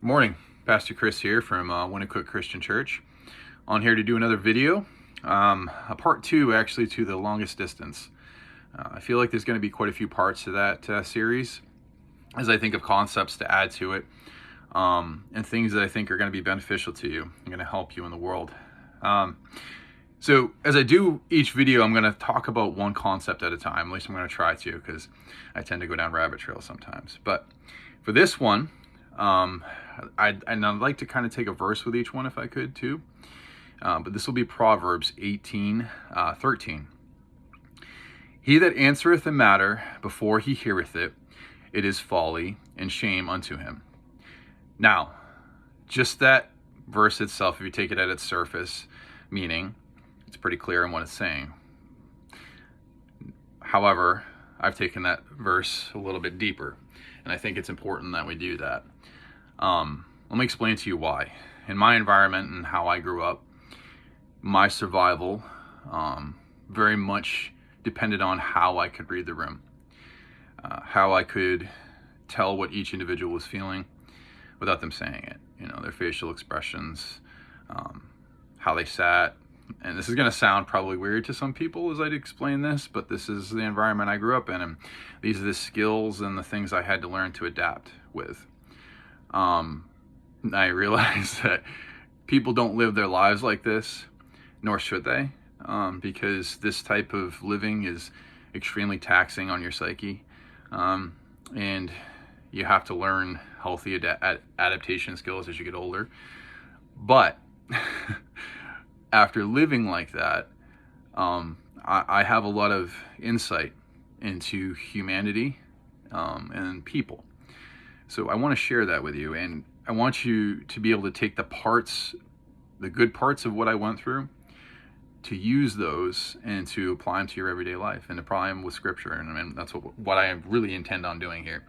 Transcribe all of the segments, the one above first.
Morning, Pastor Chris here from Winnicook Christian Church. On here to do another video, a part two actually to the longest distance. I feel like there's going to be quite a few parts to that series as I think of concepts to add to it and things that I think are going to be beneficial to you and going to help you in the world. So as I do each video, I'm going to talk about one concept at a time. At least I'm going to try to, because I tend to go down rabbit trails sometimes. But for this one, I'd like to kind of take a verse with each one if I could too. But this will be Proverbs 18:13. He that answereth a matter before he heareth it, it is folly and shame unto him. Now, just that verse itself, if you take it at its surface meaning, it's pretty clear in what it's saying. However, I've taken that verse a little bit deeper, and I think it's important that we do that. Let me explain to you why. In my environment and how I grew up, my survival very much depended on how I could read the room, how I could tell what each individual was feeling without them saying it. You know, their facial expressions, how they sat. And this is going to sound probably weird to some people as I explain this, but this is the environment I grew up in, and these are the skills and the things I had to learn to adapt with. I realize that people don't live their lives like this, nor should they, because this type of living is extremely taxing on your psyche, and you have to learn healthy adaptation skills as you get older. But after living like that, I have a lot of insight into humanity and people. So I want to share that with you, and I want you to be able to take the good parts of what I went through, to use those and to apply them to your everyday life and apply them with Scripture. And that's what I really intend on doing here.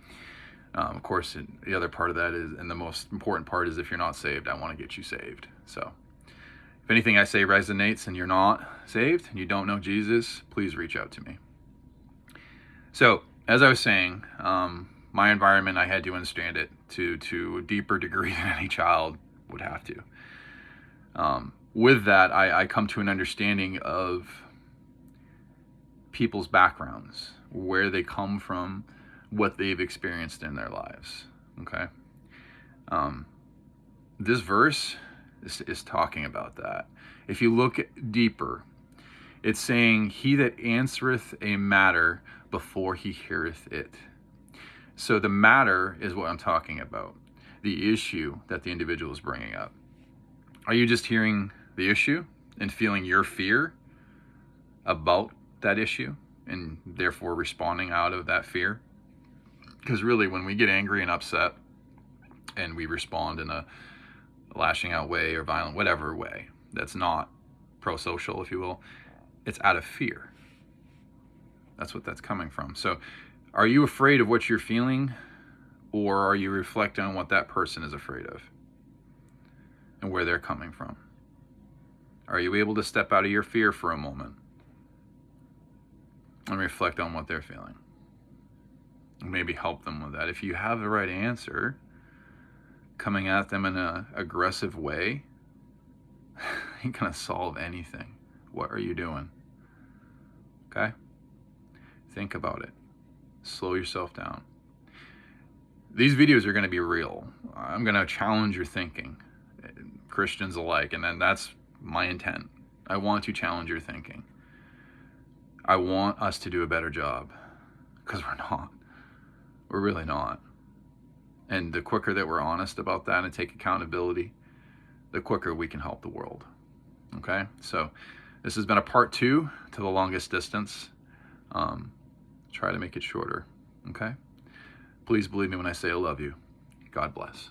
Of course, the other part of that is, and the most important part is, if you're not saved, I want to get you saved. So if anything I say resonates and you're not saved and you don't know Jesus, please reach out to me. So as I was saying, my environment, I had to understand it to a deeper degree than any child would have to. With that, I come to an understanding of people's backgrounds, where they come from, what they've experienced in their lives. Okay. This verse is talking about that. If you look deeper, it's saying, he that answereth a matter before he heareth it. So the matter is what I'm talking about, the issue that the individual is bringing up. Are you just hearing the issue and feeling your fear about that issue and therefore responding out of that fear? Because really, when we get angry and upset and we respond in a lashing out way or violent, whatever way, that's not pro-social, if you will, it's out of fear. That's what that's coming from. So are you afraid of what you're feeling, or are you reflecting on what that person is afraid of and where they're coming from? Are you able to step out of your fear for a moment and reflect on what they're feeling? And maybe help them with that. If you have the right answer, coming at them in an aggressive way ain't gonna solve anything. What are you doing? Okay? Think about it. Slow yourself down. These videos are going to be real. I'm going to challenge your thinking, Christians alike, and then that's my intent. I want to challenge your thinking. I want us to do a better job, because we're not. We're really not. And the quicker that we're honest about that and take accountability, the quicker we can help the world. Okay? So this has been a part two to the longest distance. Try to make it shorter. Okay? Please believe me when I say I love you. God bless.